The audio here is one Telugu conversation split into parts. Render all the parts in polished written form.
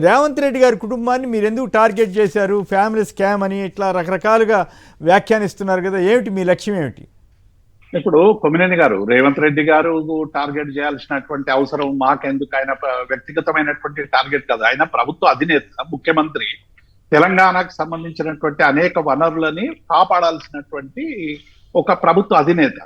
రేవంత్ రెడ్డి గారి కుటుంబాన్ని మీరు ఎందుకు టార్గెట్ చేశారు? ఫ్యామిలీ స్కామ్ అని ఇట్లా రకరకాలుగా వ్యాఖ్యానిస్తున్నారు కదా, ఏమిటి మీ లక్ష్యం ఏమిటి? ఇప్పుడు కొమ్మినేని గారు, రేవంత్ రెడ్డి గారు టార్గెట్ చేయాల్సినటువంటి అవసరం మాకెందుకు? ఆయన వ్యక్తిగతమైనటువంటి టార్గెట్ కదా, ఆయన ప్రభుత్వ అధినేత, ముఖ్యమంత్రి. తెలంగాణకు సంబంధించినటువంటి అనేక వనరులని కాపాడాల్సినటువంటి ఒక ప్రభుత్వ అధినేత.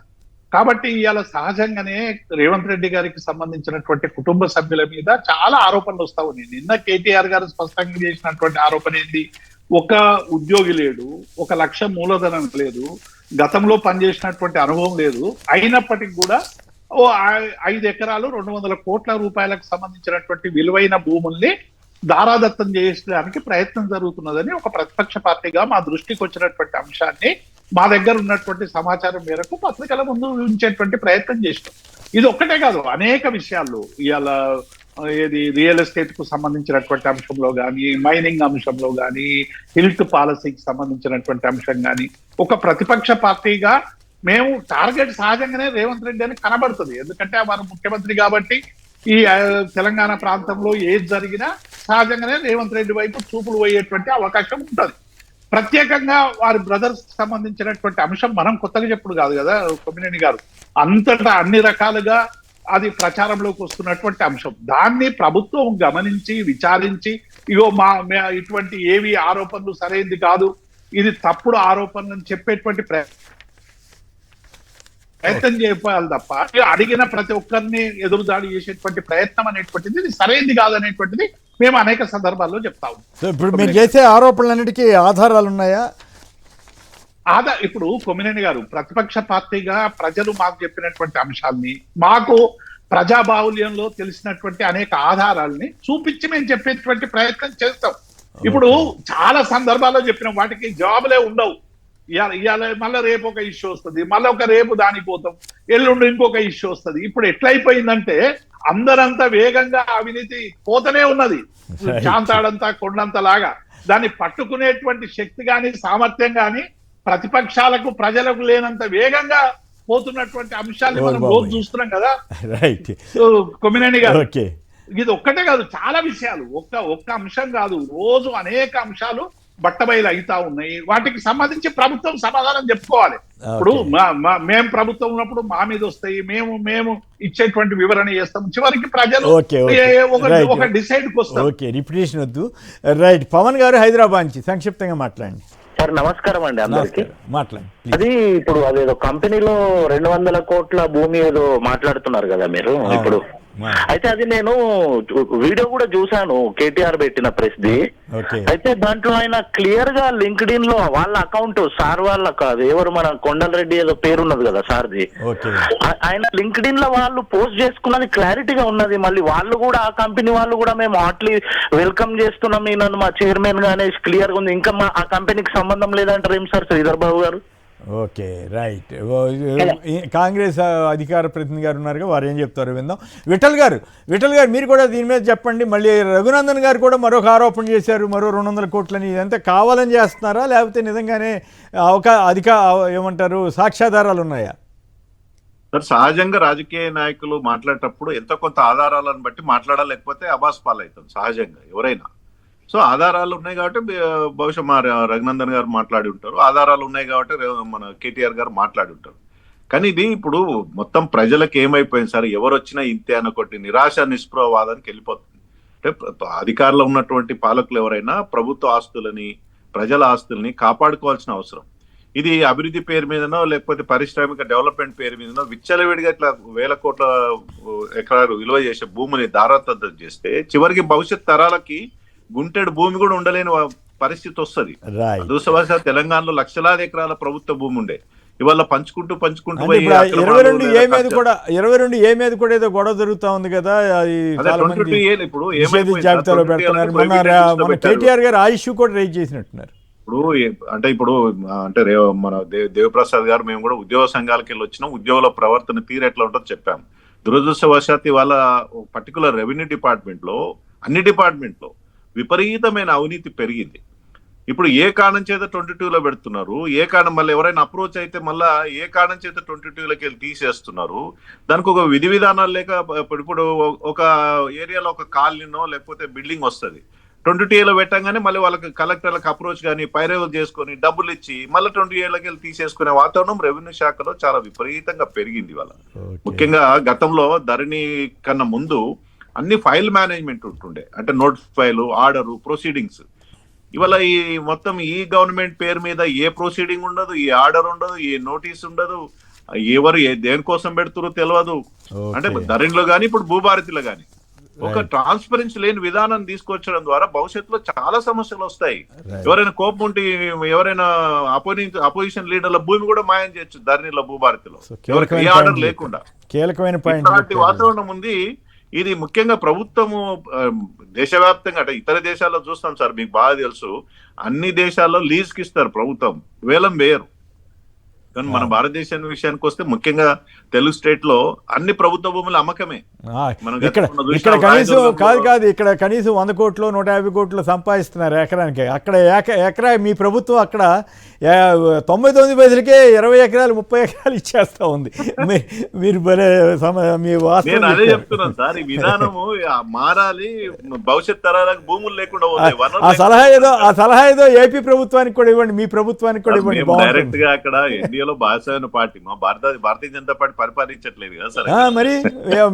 కాబట్టి ఇవాళ సహజంగానే రేవంత్ రెడ్డి గారికి సంబంధించినటువంటి కుటుంబ సభ్యుల మీద చాలా ఆరోపణలు వస్తా ఉన్నాయి. నిన్న కేటీఆర్ గారు స్పష్టంగా చేసినటువంటి ఆరోపణ ఏంది? ఒక ఉద్యోగి లేడు, 1 లక్ష మూలధనం లేదు, గతంలో పనిచేసినటువంటి అనుభవం లేదు, అయినప్పటికీ కూడా 5 ఎకరాలు 200 కోట్ల రూపాయలకు సంబంధించినటువంటి విలువైన భూముల్ని దారాదత్తం చేయడానికి ప్రయత్నం జరుగుతున్నదని ఒక ప్రతిపక్ష పార్టీగా మా దృష్టికి వచ్చినటువంటి అంశాన్ని మా దగ్గర ఉన్నటువంటి సమాచారం మేరకు పత్రికల ముందు ఉంచేటువంటి ప్రయత్నం చేసినాం. ఇది ఒక్కటే కాదు, అనేక విషయాల్లో ఇవాళ ఏది రియల్ ఎస్టేట్ కు సంబంధించినటువంటి అంశంలో కానీ, మైనింగ్ అంశంలో కానీ, హిల్ట్ పాలసీకి సంబంధించినటువంటి అంశం కానీ, ఒక ప్రతిపక్ష పార్టీగా మేము టార్గెట్ సహజంగానే రేవంత్ రెడ్డి అని కనబడుతుంది. ఎందుకంటే వారు ముఖ్యమంత్రి కాబట్టి ఈ తెలంగాణ ప్రాంతంలో ఏది జరిగినా సహజంగానే రేవంత్ రెడ్డి వైపు చూపులు పోయేటువంటి అవకాశం ఉంటుంది. ప్రత్యేకంగా వారి బ్రదర్స్ సంబంధించినటువంటి అంశం మనం కొత్తగా చెప్పుడు కాదు కదా కొమ్మినేని గారు, అంతటా అన్ని రకాలుగా అది ప్రచారంలోకి వస్తున్నటువంటి అంశం. దాన్ని ప్రభుత్వం గమనించి విచారించి ఇగో ఇటువంటి ఏవి ఆరోపణలు సరైనది కాదు, ఇది తప్పుడు ఆరోపణలు చెప్పేటువంటి ప్రయత్నం చేయాలి తప్ప అడిగిన ప్రతి ఒక్కరిని ఎదురుదాడి చేసేటువంటి ప్రయత్నం అనేటువంటిది ఇది సరైనది కాదనేటువంటిది మేము అనేక సందర్భాల్లో చెప్తాము. ఇప్పుడు మీరు చేసే ఆరోపణలన్నిటికీ ఆధారాలు ఉన్నాయా? ఇప్పుడు కొమ్మినేని గారు, ప్రతిపక్ష పార్టీగా ప్రజలు మాకు చెప్పినటువంటి అంశాలని, మాకు ప్రజాబాహుల్యంలో తెలిసినటువంటి అనేక ఆధారాలని చూపించి మేము చెప్పేటువంటి ప్రయత్నం చేస్తాం. ఇప్పుడు చాలా సందర్భాల్లో చెప్పిన వాటికి జవాబులే ఉండవు. ఇవాళ మళ్ళీ రేపు ఒక ఇష్యూ వస్తుంది, మళ్ళీ రేపు దానికి పోతాం, ఎల్లుండి ఇంకొక ఇష్యూ వస్తుంది. ఇప్పుడు ఎట్లయిపోయిందంటే అందరంతా వేగంగా అవినీతి పోతనే ఉన్నది, శాంతాడంతా కొండంత లాగా. దాన్ని పట్టుకునేటువంటి శక్తి కానీ సామర్థ్యం కానీ ప్రతిపక్షాలకు ప్రజలకు లేనంత వేగంగా పోతున్నటువంటి అంశాన్ని మనం రోజు చూస్తున్నాం కదా. కొమ్మినేని గారు, ఇది ఒక్కటే కాదు, చాలా విషయాలు, ఒక్క అంశం కాదు, రోజు అనేక అంశాలు బట్టబయలు అవుతా ఉన్నాయి. వాటికి సంబంధించి ప్రభుత్వం సమాధానం చెప్పుకోవాలి. ఇప్పుడు మేము ప్రభుత్వం ఉన్నప్పుడు మా మీద వస్తాయి, మేము ఇచ్చేటువంటి వివరణ చేస్తాం, చివరికి ప్రజలు ఒక డిసైడ్ కి వస్తారు. రిపిటేషన్ వద్దు. రైట్, పవన్ గారు హైదరాబాద్ నుంచి సంక్షిప్తంగా మాట్లాడండి. సార్ నమస్కారం అండి అందరికి. మాట్లాడండి. అది ఇప్పుడు అదేదో కంపెనీలో 200 కోట్ల భూమి ఏదో మాట్లాడుతున్నారు కదా మీరు ఇప్పుడు. అయితే అది నేను వీడియో కూడా చూసాను, కేటీఆర్ పెట్టిన ప్రెస్ ది. అయితే దాంట్లో ఆయన క్లియర్ గా లింక్డ్ ఇన్ లో వాళ్ళ అకౌంట్, సార్ వాళ్ళ కాదు, ఎవరు మన కొండలరెడ్డి ఏదో పేరు ఉన్నది కదా సార్ది, ఆయన లింక్డ్ ఇన్ లో వాళ్ళు పోస్ట్ చేసుకున్నది క్లారిటీగా ఉన్నది. మళ్ళీ వాళ్ళు కూడా, ఆ కంపెనీ వాళ్ళు కూడా, మేము హార్ట్లీ వెల్కమ్ చేస్తున్నాం నన్ను మా చైర్మన్ గా అనేసి క్లియర్ గా ఉంది. ఇంకా మా ఆ కంపెనీకి సంబంధం లేదంటారు ఏం సార్ శ్రీధర్ బాబు గారు? Okay, right. కాంగ్రెస్ అధికార ప్రతినిధి గారు ఉన్నారు, వారు ఏం చెప్తారు విందాం. విఠల్ గారు, మీరు కూడా దీని మీద చెప్పండి. మళ్ళీ రఘునందన్ గారు కూడా మరొక ఆరోపణ చేశారు, మరో 200 కోట్లని. ఇదంతా కావాలని చేస్తున్నారా, లేకపోతే నిజంగానే ఏమంటారు, సాక్ష్యాధారాలు ఉన్నాయా? సార్, సహజంగా రాజకీయ నాయకులు మాట్లాడేటప్పుడు ఎంతో కొంత ఆధారాలను బట్టి మాట్లాడాలి, లేకపోతే అబాస్ పాలవుతుంది సహజంగా ఎవరైనా. సో ఆధారాలు ఉన్నాయి కాబట్టి బహుశా మా రఘునందన్ గారు మాట్లాడి ఉంటారు, ఆధారాలు ఉన్నాయి కాబట్టి మన కేటీఆర్ గారు మాట్లాడి ఉంటారు. కానీ ఇది ఇప్పుడు మొత్తం ప్రజలకు ఏమైపోయింది సార్, ఎవరు వచ్చినా ఇంతే అనుకోటి నిరాశ నిస్పృహవాదానికి వెళ్ళిపోతుంది. అంటే అధికారంలో ఉన్నటువంటి పాలకులు ఎవరైనా ప్రభుత్వ ఆస్తులని, ప్రజల ఆస్తుల్ని కాపాడుకోవాల్సిన అవసరం. ఇది అభివృద్ధి పేరు మీదనో లేకపోతే పారిశ్రామిక డెవలప్మెంట్ పేరు మీదనో విచ్చలవిడిగా ఇట్లా 1000 కోట్ల ఎకరాలు విలువ చేసే భూమిని దారాదత్తం చేస్తే చివరికి భవిష్యత్ తరాలకి గుంటెడు భూమి కూడా ఉండలేని పరిస్థితి వస్తుంది. అదృష్టవశాత్తు తెలంగాణలో లక్షలాది ఎకరాల ప్రభుత్వ భూమి ఉండే, ఇవాళ పంచుకుంటూ 22A మీద కూడా ఏదో గొడవ జరుగుతా ఉంది కదా, ఇప్పుడు జాబితాలో పెడుతున్నారు. మన కేటీఆర్ గారు ఆ ఇష్యూ కూడా రైజ్ చేసినట్టున్నారు. ఇప్పుడు మన దేవప్రసాద్ గారు, మేము కూడా ఉద్యోగ సంఘాలకు వెళ్ళి వచ్చినాం, ఉద్యోగుల ప్రవర్తన తీరు ఎట్లా ఉంటుందో చెప్పాము. దురదృష్టవశాత్తు ఇవాళ పర్టికులర్ రెవెన్యూ డిపార్ట్మెంట్ లో, అన్ని డిపార్ట్మెంట్ లో విపరీతమైన అవినీతి పెరిగింది. ఇప్పుడు ఏ కారణం చేత 22లో పెడుతున్నారు, ఏ కారణం మళ్ళీ ఎవరైనా అప్రోచ్ అయితే మళ్ళీ ఏ కారణం చేత 22లోకి వెళ్ళి తీసేస్తున్నారు. దానికి ఒక విధి విధానాలు లేక ఇప్పుడు ఒక ఏరియాలో ఒక కాలనీనో లేకపోతే బిల్డింగ్ వస్తుంది, 20 పెట్టంగానే మళ్ళీ వాళ్ళకి కలెక్టర్లకు అప్రోచ్ కానీ పైరవల్ చేసుకొని డబ్బులు ఇచ్చి మళ్ళీ 20 వెళ్ళి తీసేసుకునే వాతావరణం రెవెన్యూ శాఖలో చాలా విపరీతంగా పెరిగింది వాళ్ళ. ముఖ్యంగా గతంలో ధరణి కన్నా ముందు అన్ని ఫైల్ మేనేజ్మెంట్ ఉంటుండే, అంటే నోట్ ఫైల్, ఆర్డరు, ప్రొసీడింగ్స్. ఇవాళ ఈ మొత్తం ఈ గవర్నమెంట్ పేరు మీద ఏ ప్రొసీడింగ్ ఉండదు, ఏ ఆర్డర్ ఉండదు, ఏ నోటీస్ ఉండదు, ఎవరు దేనికోసం పెడుతురో తెలియదు. అంటే ధరణిలో కానీ ఇప్పుడు భూభారతిలో కానీ ఒక ట్రాన్స్పరెన్సీ లేని విధానం తీసుకొచ్చడం ద్వారా భవిష్యత్తులో చాలా సమస్యలు వస్తాయి. ఎవరైనా కోపం ఉంటే ఎవరైనా అపోజిషన్ లీడర్ల భూమి కూడా మాయం చేయొచ్చు ధరణిలో, భూభారతిలో, ఎవరికి ఏ ఆర్డర్ లేకుండా. కీలకమైన ఇలాంటి వాతావరణం ఉంది. ఇది ముఖ్యంగా ప్రభుత్వము దేశవ్యాప్తంగా, అంటే ఇతర దేశాల్లో చూస్తాం సార్, మీకు బాగా తెలుసు, అన్ని దేశాల్లో లీజ్కి ఇస్తారు ప్రభుత్వం, వేలం వేయరు. కానీ మన భారతదేశం విషయానికి వస్తే ముఖ్యంగా తెలుగు స్టేట్ లో అన్ని ప్రభుత్వ భూములు అమ్మకమే. ఇక్కడ కనీసం కాదు ఇక్కడ కనీసం 100 కోట్లు 150 కోట్లు సంపాదిస్తున్నారు ఎకరానికి. అక్కడ ఎకరా మీ ప్రభుత్వం అక్కడ 99 పైసలకే 20 ఎకరాలు 30 ఎకరాలు ఇచ్చేస్తా ఉంది. మీరు మీ నేను అదే చెప్తున్నాను సార్, ఈ విధానము మారాలి, భవిష్యత్ తరాలకు భూములు లేకుండా ఆ సలహా ఏదో ఏపీ ప్రభుత్వానికి కూడా ఇవ్వండి, మీ ప్రభుత్వానికి కూడా ఇవ్వండి. డైరెక్ట్ గా అక్కడ ఇండియాలో భారతీయ పార్టీ, మా భారతీయ జనతా పార్టీ పరిపాలించట్లేదు కదా సార్. మరి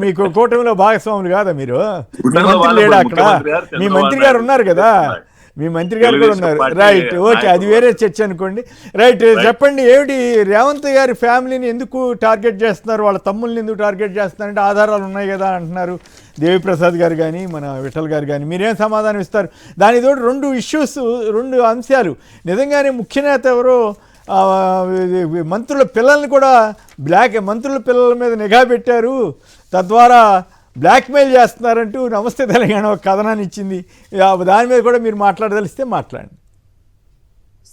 మీకు కూటమిలో భాగస్వాములు కాదా మీరు? మీ మంత్రి లేడా అక్కడ? మీ మంత్రి గారు ఉన్నారు కదా, మీ మంత్రి గారు కూడా ఉన్నారు. రైట్, ఓకే, అది వేరే చర్చ అనుకోండి. రైట్, చెప్పండి, ఏమిటి రేవంత్ గారి ఫ్యామిలీని ఎందుకు టార్గెట్ చేస్తున్నారు, వాళ్ళ తమ్ముల్ని ఎందుకు టార్గెట్ చేస్తున్నారంటే ఆధారాలు ఉన్నాయి కదా అంటున్నారు దేవిప్రసాద్ గారు కానీ మన విఠల్ గారు కానీ. మీరేం సమాధానం ఇస్తారు? దానితోటి 2 ఇష్యూస్, 2 అంశాలు. నిజంగానే ముఖ్య నేత ఎవరో మంత్రుల పిల్లల్ని కూడా మంత్రుల పిల్లల మీద నిఘా పెట్టారు, తద్వారా బ్లాక్మెయిల్ చేస్తున్నారంటూ నమస్తే తెలంగాణ ఒక కథనాన్ని ఇచ్చింది. దాని మీద కూడా మీరు మాట్లాడదలిస్తే మాట్లాడండి.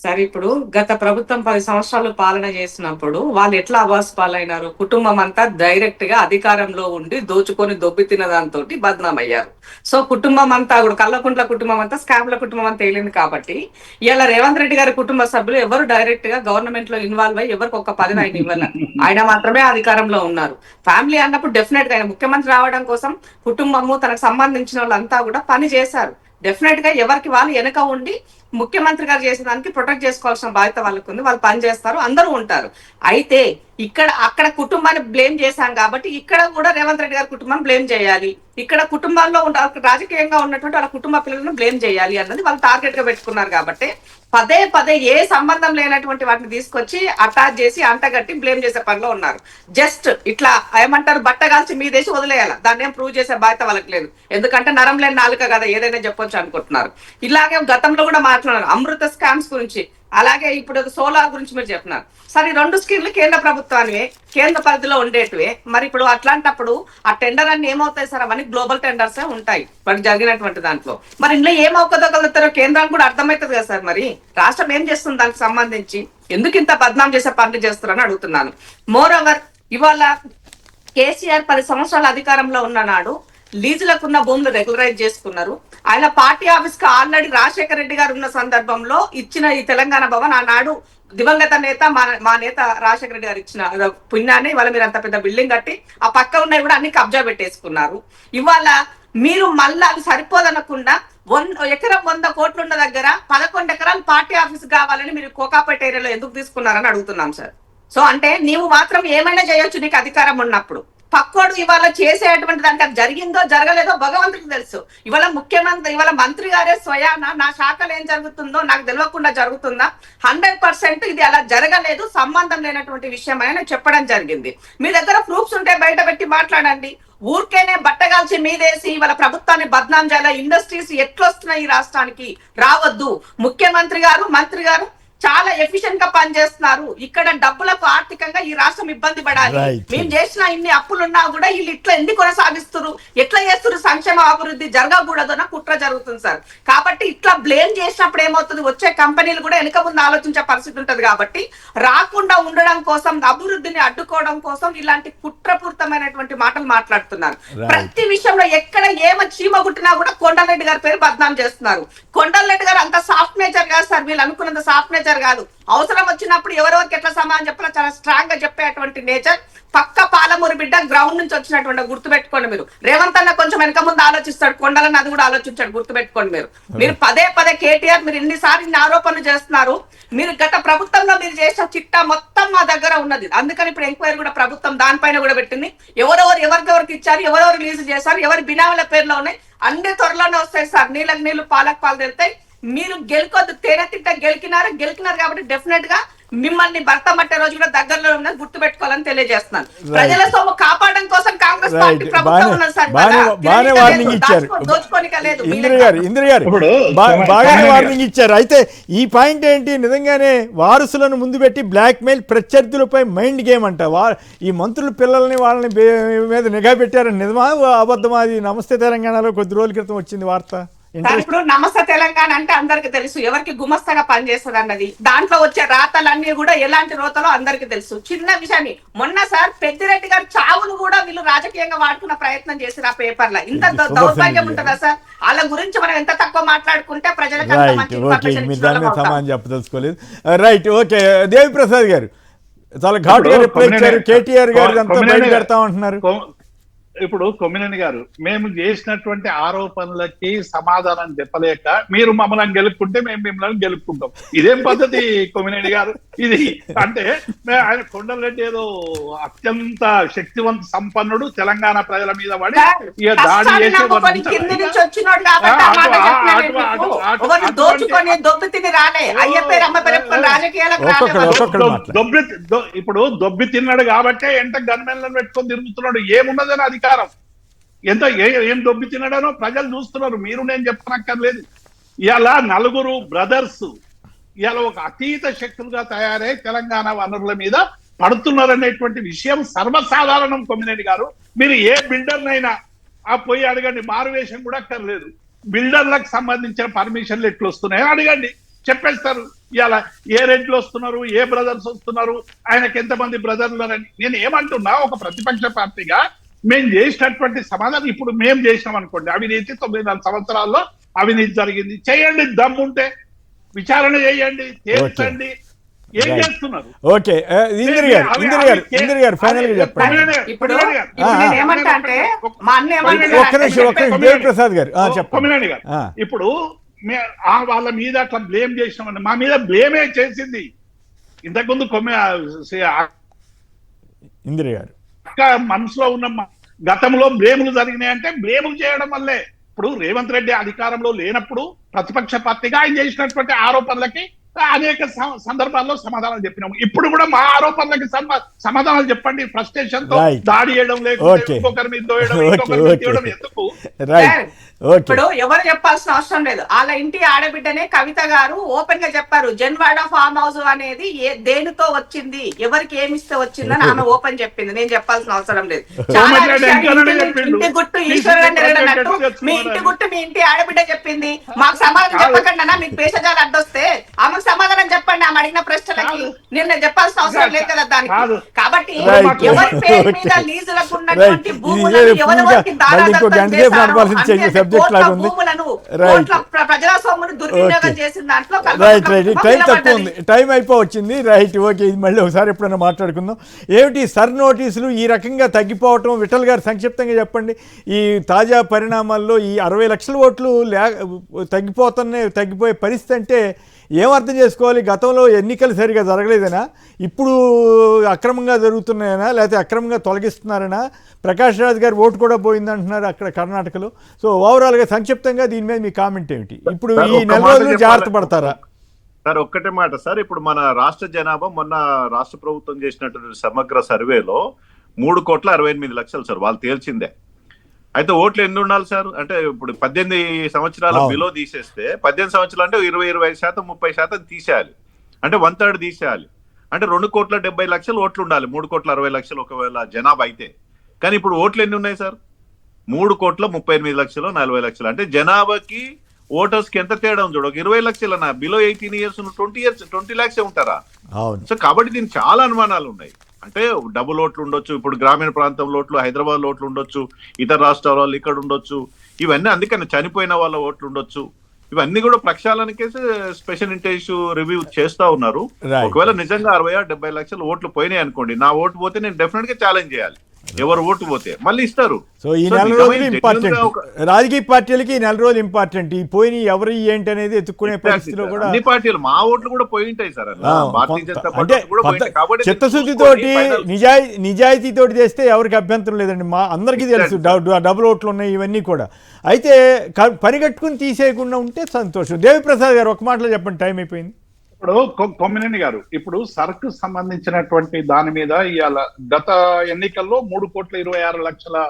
సరే, ఇప్పుడు గత ప్రభుత్వం 10 సంవత్సరాలు పాలన చేసినప్పుడు వాళ్ళు ఎట్లా అవాస్ పాలైనారు? కుటుంబం అంతా డైరెక్ట్ గా అధికారంలో ఉండి దోచుకొని దొబ్బి తిన్న దాంతో బద్నామయ్యారు. సో కుటుంబం అంతా కూడా కల్లకుంట్ల కుటుంబం అంతా స్కామ్ల కుటుంబం అంతా తేలింది. కాబట్టి ఇలా రేవంత్ రెడ్డి గారి కుటుంబ సభ్యులు ఎవరు డైరెక్ట్ గా గవర్నమెంట్ లో ఇన్వాల్వ్ అయ్యి ఎవరికి ఒక 10 ఆయన ఇవ్వాలి, ఆయన మాత్రమే అధికారంలో ఉన్నారు. ఫ్యామిలీ అన్నప్పుడు డెఫినెట్ గా ఆయన ముఖ్యమంత్రి రావడం కోసం కుటుంబము తనకు సంబంధించిన వాళ్ళంతా కూడా పని చేశారు. డెఫినెట్ గా ఎవరికి వాళ్ళు వెనక ఉండి ముఖ్యమంత్రి గారు చేసేదానికి ప్రొటెక్ట్ చేసుకోవాల్సిన బాధ్యత వాళ్ళకు ఉంది. వాళ్ళు పని చేస్తారు, అందరూ ఉంటారు. అయితే అక్కడ కుటుంబాన్ని బ్లేమ్ చేశాం కాబట్టి ఇక్కడ కూడా రేవంత్ రెడ్డి గారి కుటుంబాన్ని బ్లేమ్ చేయాలి. ఇక్కడ కుటుంబాల్లో రాజకీయంగా ఉన్నటువంటి వాళ్ళ కుటుంబ పిల్లలను బ్లేమ్ చేయాలి అన్నది వాళ్ళు టార్గెట్ గా పెట్టుకున్నారు. కాబట్టి పదే ఏ సంబంధం లేనటువంటి వాటిని తీసుకొచ్చి అటాచ్ చేసి అంటగట్టి బ్లేమ్ చేసే పనిలో ఉన్నారు. జస్ట్ ఇట్లా ఏమంటారు, బట్టగాల్చి మీ దేశం వదిలేయాలి, దాన్ని ఏం ప్రూవ్ చేసే బాధ్యత వాళ్ళకి లేదు. ఎందుకంటే నరం లేని నాలుక కదా, ఏదైనా చెప్పొచ్చు అనుకుంటున్నారు. ఇలాగే గతంలో కూడా మాట్లాడారు అమృత స్కామ్స్ గురించి, అలాగే ఇప్పుడు సోలార్ గురించి మీరు చెప్పినారు. సరే, 2 స్కీమ్లు కేంద్ర ప్రభుత్వానివే, కేంద్ర పరిధిలో ఉండేటివే. మరి ఇప్పుడు అట్లాంటప్పుడు ఆ టెండర్ అన్ని ఏమవుతాయి సార్? అవన్నీ గ్లోబల్ టెండర్స్ ఉంటాయి వాటికి జరిగినటువంటి దాంట్లో. మరి ఇందులో ఏమవుతుందో కేంద్రానికి కూడా అర్థమవుతుంది కదా సార్. మరి రాష్ట్రం ఏం చేస్తుంది దానికి సంబంధించి? ఎందుకు ఇంత బద్నాం చేసే పనులు చేస్తారని అడుగుతున్నాను. మోర్ ఓవర్, ఇవాళ కేసీఆర్ 10 సంవత్సరాల అధికారంలో ఉన్న నాడు లీజులకున్న భూములు రెగ్యులరైజ్ చేసుకున్నారు. ఆయన పార్టీ ఆఫీస్ కి ఆల్రెడీ రాజశేఖర రెడ్డి గారు ఉన్న సందర్భంలో ఇచ్చిన ఈ తెలంగాణ భవన్ ఆనాడు దివంగత నేత మా నేత రాజశేఖర రెడ్డి గారు ఇచ్చిన పుణ్యాన్ని ఇవాళ మీరు అంత పెద్ద బిల్డింగ్ కట్టి ఆ పక్క ఉన్నవి కూడా అన్ని కబ్జా పెట్టేసుకున్నారు. ఇవాళ మీరు మళ్ళీ అది సరిపోదనకుండా ఎకరం 100 కోట్లు ఉన్న దగ్గర 11 ఎకరాలు పార్టీ ఆఫీస్ కావాలని మీరు కోకాపేట ఏరియాలో ఎందుకు తీసుకున్నారని అడుగుతున్నాం సార్. సో అంటే నీవు మాత్రం ఏమైనా చేయొచ్చు నీకు అధికారం ఉన్నప్పుడు. పక్కోడు ఇవాళ చేసేటువంటి దానికి అది జరిగిందో జరగలేదో భగవంతుడికి తెలుసు. ఇవాళ మంత్రి గారే స్వయాన నా శాఖలో ఏం జరుగుతుందో నాకు తెలియకుండా జరుగుతుందా? 100% ఇది అలా జరగలేదు, సంబంధం లేనటువంటి విషయం అని చెప్పడం జరిగింది. మీ దగ్గర ప్రూఫ్స్ ఉంటే బయట పెట్టి మాట్లాడండి. ఊరికేనే బట్టగాల్చి మీదేసి ఇవాళ ప్రభుత్వాన్ని బద్నాం చేయాలి. ఇండస్ట్రీస్ ఎట్లొస్తున్నాయి ఈ రాష్ట్రానికి? రావద్దు. ముఖ్యమంత్రి గారు, మంత్రి గారు చాలా ఎఫిషియెంట్ గా పనిచేస్తున్నారు. ఇక్కడ డబ్బులకు ఆర్థికంగా ఈ రాష్ట్రం ఇబ్బంది పడాలి. మేము చేసిన ఇన్ని అప్పులున్నా కూడా వీళ్ళు ఇట్లా ఎందుకు కొనసాగిస్తారు, ఎట్లా చేస్తారు? సంక్షేమ అభివృద్ధి జరగకూడదు అన్న కుట్ర జరుగుతుంది సార్. కాబట్టి ఇట్లా బ్లేమ్ చేసినప్పుడు ఏమవుతుంది, వచ్చే కంపెనీలు కూడా వెనక ముందు ఆలోచించే పరిస్థితి ఉంటది. కాబట్టి రాకుండా ఉండడం కోసం, అభివృద్ధిని అడ్డుకోవడం కోసం ఇలాంటి కుట్రపూరితమైనటువంటి మాటలు మాట్లాడుతున్నారు. ప్రతి విషయంలో ఎక్కడ చీమ కుట్టినా కూడా కొండలరెడ్డి గారి పేరు బద్నాం చేస్తున్నారు. కొండలరెడ్డి గారు అంత సాఫ్ట్ నేచర్ కాదు సార్, వీళ్ళు అనుకున్నంత సాఫ్ట్ నేచర్ కాదు. అవసరం వచ్చినప్పుడు ఎవరెవరికి ఎట్లా సమాధానం చెప్పాలో చాలా స్ట్రాంగ్ గా చెప్పేటువంటి నేచర్ పక్క పాలమూరు బిడ్డ గ్రౌండ్ నుంచి వచ్చినటువంటి గుర్తుపెట్టుకోండి మీరు. రేవంత్ అన్న కొంచెం వెనక ముందు ఆలోచిస్తాడు, కొండలన్న అది కూడా ఆలోచించాడు, గుర్తుపెట్టుకోండి మీరు పదే పదే కేటీఆర్ మీరు ఇన్ని ఆరోపణలు చేస్తున్నారు. మీరు గత ప్రభుత్వంలో మీరు చేసిన చిట్టా మొత్తం మా దగ్గర ఉన్నది. అందుకని ఇప్పుడు ఎంక్వైరీ కూడా ప్రభుత్వం దానిపైన కూడా పెట్టింది. ఎవరెవరికి ఇచ్చారు, ఎవరెవరు రిలీజ్ చేశారు, ఎవరి బినామీల పేర్లో ఉన్నాయి, అన్ని త్వరలోనే వస్తాయి సార్. నీళ్ళకి నీళ్లు పాలకు పాలు తెలుస్తాయి. మీరు గెలుకొద్దు, తేనె తింటే గెలికినారు కాబట్టి డెఫినెట్ గా మిమ్మల్ని భర్త మట్టే రోజు కూడా దగ్గరలో ఉన్నది గుర్తు పెట్టుకోవాలని తెలియజేస్తున్నాను. ప్రజల సొమ్ము కాపాడడం కోసం కాంగ్రెస్ పార్టీ ప్రభుత్వం ఉన్నది సార్. దోచుకోనిక లేదు. ఇంద్ర గారు బాగానే వార్నింగ్ ఇచ్చారు. అయితే ఈ పాయింట్ ఏంటి, నిజంగానే వారసులను ముందు పెట్టి బ్లాక్ మెయిల్, ప్రత్యర్థులపై మైండ్ గేమ్ అంట. ఈ మంత్రుల పిల్లల్ని వాళ్ళని మీద నిఘా పెట్టారని నిజమా అబద్ధమా? అది నమస్తే తెలంగాణలో కొద్ది రోజుల క్రితం వచ్చింది వార్త. ఇప్పుడు నమస్తే తెలంగాణ అంటే అందరికి తెలుసు ఎవరికి గుమస్తగా పనిచేస్తుంది అన్నది. దాంట్లో వచ్చే రాతలన్నీ కూడా ఎలాంటి రోతలో అందరికి తెలుసు. చిన్న విషయాన్ని మొన్న సార్ పెద్దిరెడ్డి గారు చావును కూడా వీళ్ళు రాజకీయంగా వాడుకున్న ప్రయత్నం చేశారు ఆ పేపర్లో. ఇంత దౌర్భాగ్యం ఉంటుందా సార్? వాళ్ళ గురించి మనం ఎంత తక్కువ మాట్లాడుకుంటే ప్రజలకు సమానం చెప్పదలుచుకోలేదు. Right, okay. దేవిప్రసాద్ గారు చాలా ఘాటుగా రిప్లై ఇచ్చారు. కేటీఆర్ గారు అంతా బయట పెడతామంటున్నారు. ఇప్పుడు కొమ్మినేని గారు, మేము చేసినటువంటి ఆరోపణలకి సమాధానం చెప్పలేక మీరు మమ్మల్ని గెలుపుకుంటే మేము మిమ్మల్ని గెలుపుకుంటాం. ఇదేం పద్ధతి కొమ్మినేని గారు? ఇది అంటే ఆయన కొండలరెడ్డి ఏదో అత్యంత శక్తివంత సంపన్నుడు, తెలంగాణ ప్రజల మీద పడి ఇక దాడి చేసి ఇప్పుడు దొబ్బి తిన్నాడు కాబట్టే ఎంట గన్మెన్లను పెట్టుకొని తిరుగుతున్నాడు. ఏమున్నదని అధికారం ఏం దొబ్బి తినడానో ప్రజలు చూస్తున్నారు. మీరు నేను చెప్పనక్కర్లేదు. ఇవాళ నలుగురు బ్రదర్స్ ఇవాళ ఒక అతీత శక్తులుగా తయారై తెలంగాణ వనరుల మీద పడుతున్నారనేటువంటి విషయం సర్వసాధారణం. కొమ్మినేని గారు, మీరు ఏ బిల్డర్నైనా పోయి అడగండి, మారువేషం కూడా అక్కర్లేదు. బిల్డర్లకు సంబంధించిన పర్మిషన్లు ఎట్లు వస్తున్నాయో అడగండి, చెప్పేస్తారు. ఇవాళ ఏ రేట్లు వస్తున్నారు, ఏ బ్రదర్స్ వస్తున్నారు, ఆయనకి ఎంతమంది బ్రదర్లు అని. నేను ఏమంటున్నా, ఒక ప్రతిపక్ష పార్టీగా మేము చేసినటువంటి సమాధానం ఇప్పుడు మేము చేసినాం అనుకోండి. అవినీతి 9 సంవత్సరాల్లో అవినీతి జరిగింది, చేయండి. దమ్ముంటే విచారణ చేయండి, తేల్చండి. ఏం చేస్తున్నారు? ఓకే, ఇంద్ర గారు ఫైనల్ గా చెప్పండి. దేవిప్రసాద్ గారు కొమ్మినేని గారు, ఇప్పుడు వాళ్ళ మీద అట్లా బ్లేమ్ చేసినామండి. మా మీద బ్లేమే చేసింది ఇంతకుముందు ఇంద్ర గారు. మనసులో ఉన్న గతంలో బ్లేములు జరిగినాయంటే బ్లేములు చేయడం వల్లే. ఇప్పుడు రేవంత్ రెడ్డి అధికారంలో లేనప్పుడు ప్రతిపక్ష పార్టీగా ఆయన చేసినటువంటి ఆరోపణలకి అనేక సందర్భాల్లో సమాధానాలు చెప్పినాము. ఇప్పుడు కూడా మా ఆరోపణలకి సమాధానాలు చెప్పండి. ఫ్రస్ట్రేషన్ తో దాడి చేయడం, లేకపోతే ఇంకొకరి మీద తోయడం ఎందుకు? ఇప్పుడు ఎవరు చెప్పాల్సిన అవసరం లేదు. వాళ్ళ ఇంటి ఆడబిడ్డనే కవిత గారు ఓపెన్ గా చెప్పారు. జన్వాడ ఫామ్ హౌస్ అనేది దేనితో వచ్చింది, ఎవరికి ఏమిస్తే వచ్చిందని ఆమె ఓపెన్ చెప్పింది. నేను చెప్పాల్సిన అవసరం లేదు. ఇంటి గుట్టు ఈశ్వరుడు అన్నట్టు మీ ఇంటి గుట్టు మీ ఇంటి ఆడబిడ్డ చెప్పింది. మాకు సమాధానం చెప్పకుండా మీకు పేషజాలు అడ్డొస్తే ఆమెకు సమాధానం చెప్పండి. ఆమె అడిగిన ప్రశ్నలకి నేను చెప్పాల్సిన అవసరం లేదు కదా దానికి. కాబట్టి ఎవరి పేరు మీద లీజులకు ఉన్నటువంటి భూములను ఎవరెవరికి దారాదత్తం చేశారు, ప్రజల సొమ్మును దుర్వినియోగం చేసిన దాంట్లో టైం అయిపోవచ్చింది. Right, okay. ఇది మళ్ళీ ఒకసారి ఎప్పుడైనా మాట్లాడుకుందాం. ఏమిటి సర్ నోటీసులు ఈ రకంగా తగ్గిపోవటం? విఠల్ గారు సంక్షిప్తంగా చెప్పండి. ఈ తాజా పరిణామాల్లో ఈ 60 లక్షల ఓట్లు తగ్గిపోయే పరిస్థితి అంటే ఏమర్థం చేసుకోవాలి? గతంలో ఎన్నికలు సరిగా జరగలేదనా, ఇప్పుడు అక్రమంగా జరుగుతున్నాయనా, లేకపోతే అక్రమంగా తొలగిస్తున్నారనా? ప్రకాష్ రాజ్ గారు ఓటు కూడా పోయిందంటున్నారు అక్కడ కర్ణాటకలో. సో ఓవరాల్గా సంక్షిప్తంగా దీని మీద మీ కామెంట్ ఏమిటి? ఇప్పుడు ఈ నెల రోజులు జాగ్రత్త పడతారా? సార్ ఒక్కటే మాట సార్, ఇప్పుడు మన రాష్ట్ర జనాభా మొన్న రాష్ట్ర ప్రభుత్వం చేసినటువంటి సమగ్ర సర్వేలో 3,68,00,000 సార్, వాళ్ళు తేల్చిందే. అయితే ఓట్లు ఎన్ని ఉండాలి సార్ అంటే, ఇప్పుడు 18 సంవత్సరాల బిలో తీసేస్తే 18 సంవత్సరాలు అంటే 20-25%, 30% తీసేయాలి. అంటే 1/3 తీసేయాలి. అంటే 2,70,00,000 ఓట్లు ఉండాలి. 3,60,00,000 ఒకవేళ జనాభా అయితే. కానీ ఇప్పుడు ఓట్లు ఎన్ని ఉన్నాయి సార్? 3,38,00,000, 40,00,000. అంటే జనాభాకి ఓటర్స్ కి ఎంత తేడా ఉంది చూడ. 20 లక్షలనా బిలో 18 ఇయర్స్ 20 lakhs ఉంటారా? సో కాబట్టి దీనికి చాలా అనుమానాలు ఉన్నాయి. అంటే డబుల్ ఓట్లు ఉండొచ్చు, ఇప్పుడు గ్రామీణ ప్రాంతంలో ఓట్లు, హైదరాబాద్ లో ఓట్లు ఉండొచ్చు, ఇతర రాష్ట్రాల వాళ్ళు ఇక్కడ ఉండొచ్చు, ఇవన్నీ అందుకని చనిపోయిన వాళ్ళ ఓట్లు ఉండొచ్చు. ఇవన్నీ కూడా ప్రక్షాళన కేసు స్పెషల్ ఇంటెన్సివ్ రివ్యూ చేస్తా ఉన్నారు. Right. ఒకవేళ నిజంగా 60-70 లక్షల ఓట్లు పోయినాయి అనుకోండి, నా ఓటు పోతే నేను డెఫినెట్ గా ఛాలెంజ్ చేయాలి. ఎవరు ఓటు పోతే మళ్ళీ ఇస్తారు. సో ఈ నెల రోజులు ఇంపార్టెంట్, రాజకీయ పార్టీలకి ఈ నెల రోజులు ఇంపార్టెంట్. ఈ పోయిన ఎవరు ఏంటి అనేది ఎత్తుకునే పరిస్థితిలో కూడా అన్ని పార్టీలు మా ఓట్లు కూడా పోయి ఉంటాయి సార్. భారతీయ జనతా అంటే పార్టీ కూడా పోయి ఉంటాయి. కాబట్టి చిత్తశుద్ధితోటి నిజాయితీతోటి చేస్తే ఎవరికి అభ్యంతరం లేదండి. మా అందరికీ తెలుసు డబుల్ ఓట్లు ఉన్నాయి ఇవన్నీ కూడా. అయితే పని కట్టుకుని తీసేయకుండా ఉంటే సంతోషం. దేవిప్రసాద్ గారు ఒక మాటలో చెప్పండి, టైం అయిపోయింది. ఇప్పుడు కొమ్మినేని గారు, ఇప్పుడు సరుకు సంబంధించినటువంటి దాని మీద ఇవాళ గత ఎన్నికల్లో 3,26,00,000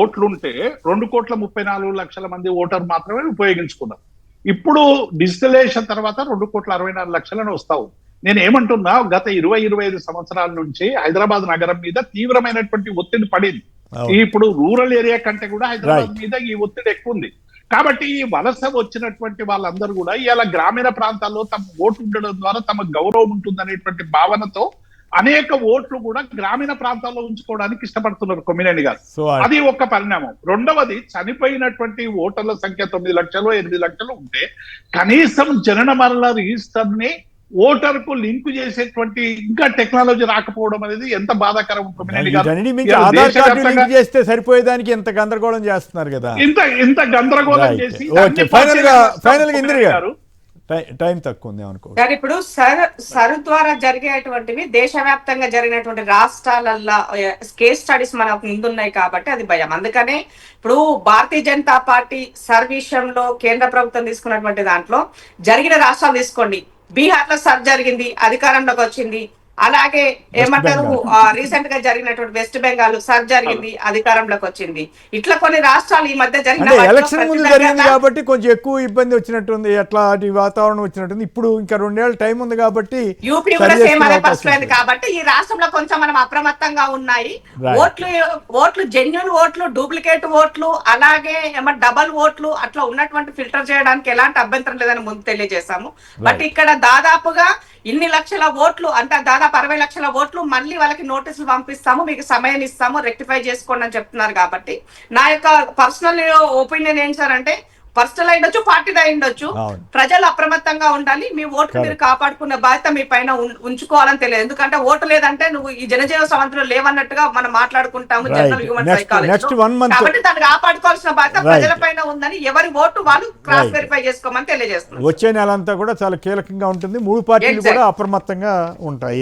ఓట్లుంటే 2,34,00,000 మంది ఓటర్ మాత్రమే ఉపయోగించుకున్నారు. ఇప్పుడు డిజిటలైజేషన్ తర్వాత 2,64,00,000 వస్తావు. నేను ఏమంటున్నా, గత 20-25 సంవత్సరాల నుంచి హైదరాబాద్ నగరం మీద తీవ్రమైనటువంటి ఒత్తిడి పడింది. ఇప్పుడు రూరల్ ఏరియా కంటే కూడా హైదరాబాద్ మీద ఈ ఒత్తిడి ఎక్కువ ఉంది. కాబట్టి ఈ వలస వచ్చినటువంటి వాళ్ళందరూ కూడా ఇలా గ్రామీణ ప్రాంతాల్లో తమ ఓటు ఉండడం ద్వారా తమ గౌరవం ఉంటుందనేటువంటి భావనతో అనేక ఓట్లు కూడా గ్రామీణ ప్రాంతాల్లో ఉంచుకోవడానికి ఇష్టపడుతున్నారు కొమ్మినేని గారు. అది ఒక పరిణామం. రెండవది, చనిపోయినటువంటి ఓటర్ల సంఖ్య 9 లక్షలు 8 లక్షలు ఉంటే కనీసం జనన మరణ రిజిస్టర్ ని ఓటర్ కు లింక్ చేసేటువంటి ఇంకా టెక్నాలజీ రాకపోవడం అనేది ఎంత బాధాకరం. ఆధార్ కార్డు లింక్ చేస్తే సరిపోయేదానికి ఎంత గందరగోళం చేస్తున్నారు కదా, ఇంత గందరగోళం చేసి ఫైనల్ ఇంద్ర గారు టైం తక్కువ ఉంది అనుకో. ఇప్పుడు సరు ద్వారా జరిగేటువంటివి దేశవ్యాప్తంగా జరిగినటువంటి రాష్ట్రాలలో కేస్ స్టడీస్ మనకు ముందున్నాయి కాబట్టి అది భయం. అందుకనే ఇప్పుడు భారతీయ జనతా పార్టీ సర్ విషయంలో కేంద్ర ప్రభుత్వం తీసుకున్నటువంటి దాంట్లో జరిగిన రాష్ట్రాలు తీసుకోండి. బీహార్ లో సర్ జరిగింది, అధికారంలోకి వచ్చింది. అలాగే ఏమంటారు, రీసెంట్ గా జరిగినటువంటి వెస్ట్ బెంగాల్ సర్ జరిగింది, అధికారంలోకి వచ్చింది. ఇట్లా కొన్ని రాష్ట్రాలు ఈ మధ్య జరిగిన ఎలక్షన్ ముందు జరిగింది కాబట్టి కొంచెం ఎక్కువ ఇబ్బంది వచ్చినట్టుంది, ఎట్లాంటి వాతావరణం వచ్చినట్టుంది. ఇప్పుడు ఇంకా 2 ఏళ్ళ టైం ఉంది కాబట్టి యూపీ కూడా సేమ్ అనే పరిస్థితి కాబట్టి ఈ రాష్ట్రంలో కొంచెం మనం అప్రమత్తంగా ఉన్నాయి. ఓట్లు జెన్యున్ ఓట్లు, డూప్లికేట్ ఓట్లు, అలాగే ఏమన్నా డబల్ ఓట్లు అట్లా ఉన్నటువంటి ఫిల్టర్ చేయడానికి ఎలాంటి అభ్యంతరం లేదని ముందు తెలియజేశాము. బట్ ఇక్కడ దాదాపుగా ఇన్ని లక్షల ఓట్లు అంటే దాదాపు 60 లక్షల ఓట్లు మళ్ళీ వాళ్ళకి నోటీసులు పంపిస్తాము, మీకు సమయం ఇస్తాము, రెక్టిఫై చేసుకోండి అని చెప్తున్నారు. కాబట్టి నా యొక్క పర్సనల్ ఒపీనియన్ ఏంటి సార్ అంటే, పర్సనల్ అయ్యుండొచ్చు, పార్టీ అయ్యుండొచ్చు, ప్రజలు అప్రమత్తంగా ఉండాలి. మీ ఓటు మీరు కాపాడుకునే బాధ్యత మీ పైన ఉంచుకోవాలని తెలియదు. ఎందుకంటే ఓటు లేదంటే నువ్వు ఈ జనజీవన సమంతులు లేవన్నట్టుగా మనం మాట్లాడుకుంటాము జనరల్ హ్యూమన్ సైకాలజీ. కాబట్టి దాన్ని కాపాడుకోవాల్సిన బాధ్యత ప్రజల పైన ఉందని ఎవరి ఓటు వాళ్ళు క్రాస్ వెరిఫై చేసుకోమని తెలియజేస్తున్నారు. వచ్చే నెల అంతా కూడా చాలా కీలకంగా ఉంటుంది. 3 పార్టీలు కూడా అప్రమత్తంగా ఉంటాయి.